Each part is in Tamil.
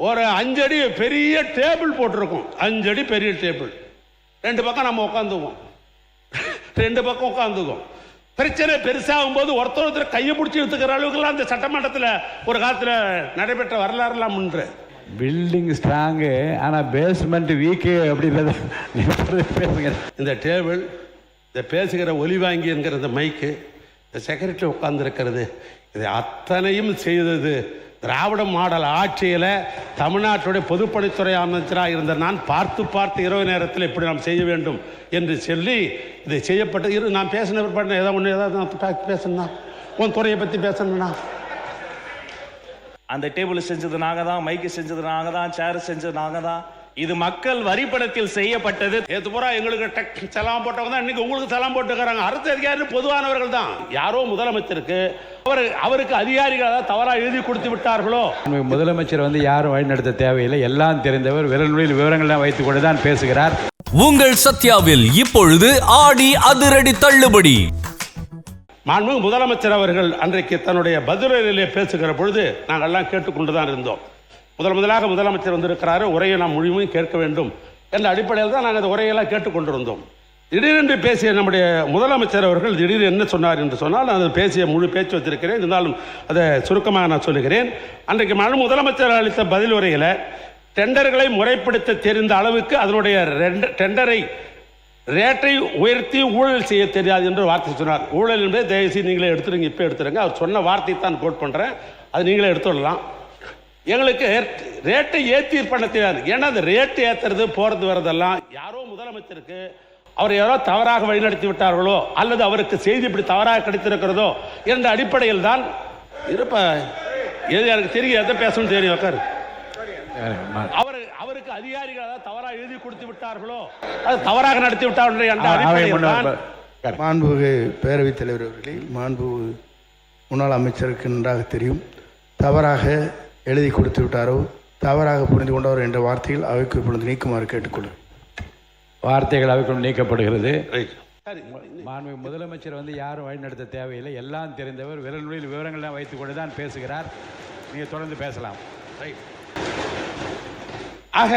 ஒரு 5 அடி பெரிய டேபிள் போட்டிருக்கும். 5 அடி பெரிய டேபிள். 2 பக்கம் நம்ம உட்காந்துக்குவோம். 2 பக்கம் உட்காந்துக்குவோம். பிரச்சனை பெருசாகும் போது ஒருத்தர் கையை பிடிச்சி எடுத்துக்கிற அளவுக்குலாம் அந்த சட்டமன்றத்தில் ஒரு காலத்தில் நடைபெற்ற வரலாறுலாம் முன்று. பில்டிங் ஸ்ட்ராங்கு ஆனால் பேஸ்மெண்ட் வீக்கு அப்படின்றத பேசுங்க. இந்த டேபிள், இந்த பேசுகிற ஒலி வாங்கி என்கிற இந்த மைக்கு, இந்த செக்ரட்டரி உட்கார்ந்துருக்கிறது, இதை அத்தனையும் செய்தது திராவிட மாடல் ஆட்சியில் தமிழ்நாட்டுடைய பொதுப்பணித்துறை அமைச்சராக இருந்த நான் பார்த்து இரவு நேரத்தில் இப்படி நாம் செய்ய வேண்டும் என்று சொல்லி இதை செய்யப்பட்டு நான் பேசின பிற்பாடு ஏதாவது பேசணும்னா உன் துறையை பற்றி பேசணும்னா அந்த டேபிள் செஞ்சது நாங்கள் தான், மைக்கு செஞ்சது நாங்கள் தான், சேர் செஞ்சது நாங்கள் தான். இது மக்கள் வரிப்படத்தில் செய்யப்பட்டது. நேற்று பூரா எங்களுக்கு சலாம் போட்டவங்க தான் இன்னைக்கு உங்களுக்கு சலாம் போட்டுக்கிறாங்க. அரசு அதிகாரி பொதுவானவர்கள் தான். யாரோ முதலமைச்சருக்கு அவருக்கு அதிகாரிகள் தவறாக எழுதி கொடுத்து விட்டார்களோ. முதலமைச்சர் யாரும் வழிநடத்த தேவையில்லை, எல்லாம் தெரிந்தவர், விரல்களில் விவரங்கள்லாம் வைத்துக் கொண்டு தான் பேசுகிறார். உங்கள் சத்யாவில் இப்பொழுது ஆடி அதிரடி தள்ளுபடி. மாண்புமிகு முதலமைச்சர் அவர்கள் அன்றைக்கு தன்னுடைய பதிலிலே பேசுகிற பொழுது நாங்கள்லாம் கேட்டுக்கொண்டுதான் இருந்தோம். முதலாக முதலமைச்சர் வந்திருக்கிறாரு, உரையை நாம் முழுமையும் கேட்க வேண்டும் என்ற அடிப்படையில் தான் நாங்கள் அந்த உரையெல்லாம் கேட்டுக்கொண்டிருந்தோம். திடீரென்று பேசிய நம்முடைய முதலமைச்சர் அவர்கள் திடீர் என்ன சொன்னார் என்று சொன்னால், அந்த பேசிய முழு பேச்சு வச்சிருக்கிறேன், இருந்தாலும் அதை சுருக்கமாக நான் சொல்லுகிறேன். அன்றைக்கு முதலமைச்சர் அளித்த பதில் உரையில் டெண்டர்களை முறைப்படுத்த தெரிந்த அளவுக்கு அதனுடைய டெண்டரை ரேட்டை உயர்த்தி ஊழல் செய்ய தெரியாது என்று வார்த்தை சொன்னார். ஊழல் என்பதை தயவுசெய்து நீங்களே எடுத்துருங்க, இப்போ எடுத்துருங்க. அவர் சொன்ன வார்த்தையை தான் கோட் பண்ணுறேன், அது நீங்களே எடுத்துடலாம். எங்களுக்கு ரேட்டை ஏற்றி பண்ண தெரியாது. ஏன்னா அந்த ரேட்டு ஏற்றுறது போகிறது வரதெல்லாம் யாரோ முதலமைச்சருக்கு அவர் யாரோ தவறாக வழிநடத்தி விட்டார்களோ அல்லது அவருக்கு செய்தி இப்படி தவறாக கிடைத்திருக்கிறதோ என்ற அடிப்படையில் தான் எது எனக்கு தெரியும், எதை பேசணும்னு தெரியும். உட்காரு. அவருக்கு அதிகாரிகள் தவறாக எழுதி கொடுத்து விட்டார்களோ, அது தவறாக நடத்தி விட்டார்கள் என்ற அடிப்படையில் தான். மாண்புமிகு பேரவைத் தலைவர் அவர்களே, மாண்புமிகு முன்னாள் அமைச்சருக்கு நன்றாக தெரியும், தவறாக எழுதி கொடுத்து விட்டாரோ, தவறாக புரிந்து கொண்டவர் என்ற வார்த்தைகள் அவைக்கு இப்பொழுது நீக்குமாறு கேட்டுக்கொள்ளும். வார்த்தைகள் அவைக்குள் நீக்கப்படுகிறது. மாண்புமிகு முதலமைச்சர் யாரும் வழிநடத்த தேவையில்லை, எல்லாம் தெரிந்தவர், விரல்களில் விவரங்கள்லாம் வைத்துக் கொண்டு தான் பேசுகிறார். நீங்கள் தொடர்ந்து பேசலாம். ஆக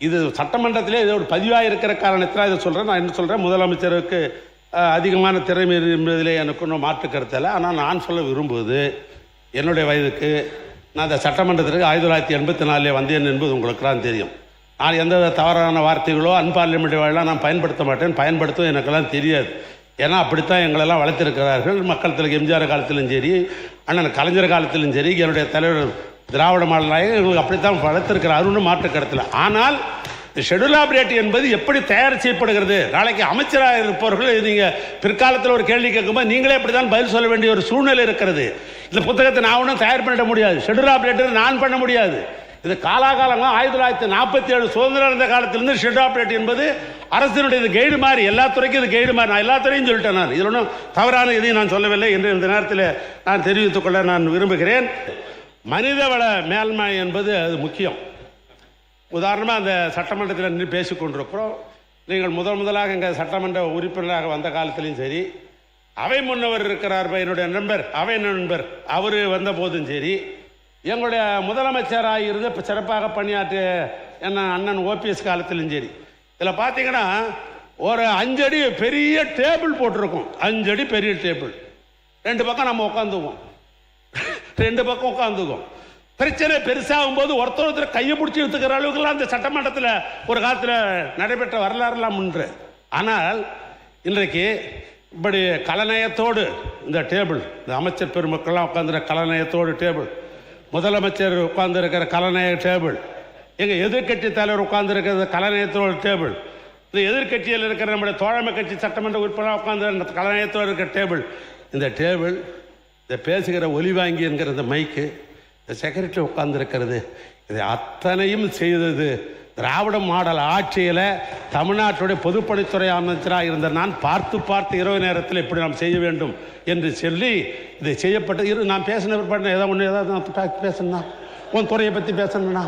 இது சட்டமன்றத்திலே இது ஒரு பதிவாக இருக்கிற காரணத்தில் இதை சொல்கிறேன். நான் என்ன சொல்கிறேன், முதலமைச்சருக்கு அதிகமான திறமை என்பதிலே எனக்கு ஒன்றும் மாற்று கருத்தில். ஆனால் நான் சொல்ல விரும்புவது, என்னுடைய வயதுக்கு நான் அந்த சட்டமன்றத்திற்கு 1984 வந்தேன் என்பது உங்களுக்கெல்லாம் தெரியும். நான் எந்த தவறான வார்த்தைகளோ அன்பார்லிமெண்ட் வாயிலாம் நான் பயன்படுத்த மாட்டேன், பயன்படுத்தும் எனக்கெல்லாம் தெரியாது. ஏன்னா அப்படித்தான் எங்களெல்லாம் வளர்த்திருக்கிறார்கள். மக்கள் தலைவர் எம்ஜிஆர் காலத்திலும் சரி, அண்ணன் கலைஞர் காலத்திலும் சரி, என்னுடைய தலைவர் திராவிட மாடல் நாயகர் எங்களுக்கு அப்படித்தான் வளர்த்திருக்கிறார், ஒன்றும் மாற்று கருத்தில். ஆனால் ஷெட்யூல் ஆஃப் ரேட் என்பது எப்படி தயார் செய்யப்படுகிறது, நாளைக்கு அமைச்சராக இருப்பவர்கள் நீங்கள் பிற்காலத்தில் ஒரு கேள்வி கேட்கும்போது நீங்களே இப்படி தான் பதில் சொல்ல வேண்டிய ஒரு சூழ்நிலை இருக்கிறது. இந்த புத்தகத்தை நான் ஒன்றும் தயார் பண்ணிட முடியாது, ஷெட்யூல் ஆஃப் ரேட்டு நான் பண்ண முடியாது. இது காலாகாலமாக 1947 சுதந்திரம் இருந்த காலத்திலிருந்து ஷெட்யூல் ஆஃப் ரேட் என்பது அரசினுடைய இது கைடு மாதிரி, எல்லா துறைக்கும் இது கைடு மாதிரி. நான் எல்லா துறையும் சொல்லிட்டேன். நான் இதில் ஒன்றும் தவறான எதையும் நான் சொல்லவில்லை என்று இந்த நேரத்தில் நான் தெரிவித்துக் கொள்ள நான் விரும்புகிறேன். மனிதவள மேல்மை என்பது அது முக்கியம். உதாரணமாக அந்த சட்டமன்றத்தில் நின்று பேசிக்கொண்டிருக்கிறோம். நீங்கள் முதலாக எங்கள் சட்டமன்ற உறுப்பினராக வந்த காலத்திலையும் சரி, அவை முன்னவர் இருக்கிறார் என்னுடைய நண்பர், அவை நண்பர், அவர் வந்த போதும் சரி, எங்களுடைய முதலமைச்சராக இருந்து இப்போ சிறப்பாக பணியாற்றிய என்ன அண்ணன் ஓபிஎஸ் காலத்திலும் சரி, இதில் பார்த்தீங்கன்னா ஒரு 5 அடி பெரிய டேபிள் போட்டிருக்கும். 5 அடி பெரிய டேபிள். 2 பக்கம் நம்ம உட்காந்துக்குவோம். 2 பக்கம் உட்காந்துக்குவோம். பிரச்சனை பெருசாகும் போது ஒருத்தர் கையை பிடிச்சி எடுத்துக்கிற அளவுக்குலாம் அந்த சட்டமன்றத்தில் ஒரு காலத்தில் நடைபெற்ற வரலாறுலாம் முன்று. ஆனால் இன்றைக்கு இப்படி கலநயத்தோடு இந்த டேபிள், இந்த அமைச்சர் பெருமக்கள்லாம் உட்காந்துற கலநயத்தோடு டேபிள், முதலமைச்சர் உட்கார்ந்துருக்கிற கலநய டேபிள், எங்கள் எதிர்கட்சி தலைவர் உட்கார்ந்துருக்கிறது கலநயத்தோடு டேபிள், இந்த எதிர்கட்சியில் இருக்கிற நம்முடைய தோழமை கட்சி சட்டமன்ற உறுப்பினர் உட்கார்ந்து கலநயத்தோடு இருக்கிற டேபிள், இந்த டேபிள், இந்த பேசுகிற ஒலி வாங்கி என்கிற இந்த மைக்கு, இந்த செக்ரட்டரி உட்கார்ந்துருக்கிறது, இதை அத்தனையும் செய்தது திராவிட மாடல் ஆட்சியில் தமிழ்நாட்டுடைய பொதுப்பணித்துறை அமைச்சராக இருந்த நான் பார்த்து இரவு நேரத்தில் இப்படி நாம் செய்ய வேண்டும் என்று சொல்லி இதை செய்யப்பட்டு நான் பேசின பிற்பாடு ஏதாவது பேசணும்னா உன் துறையை பற்றி பேசணும்னா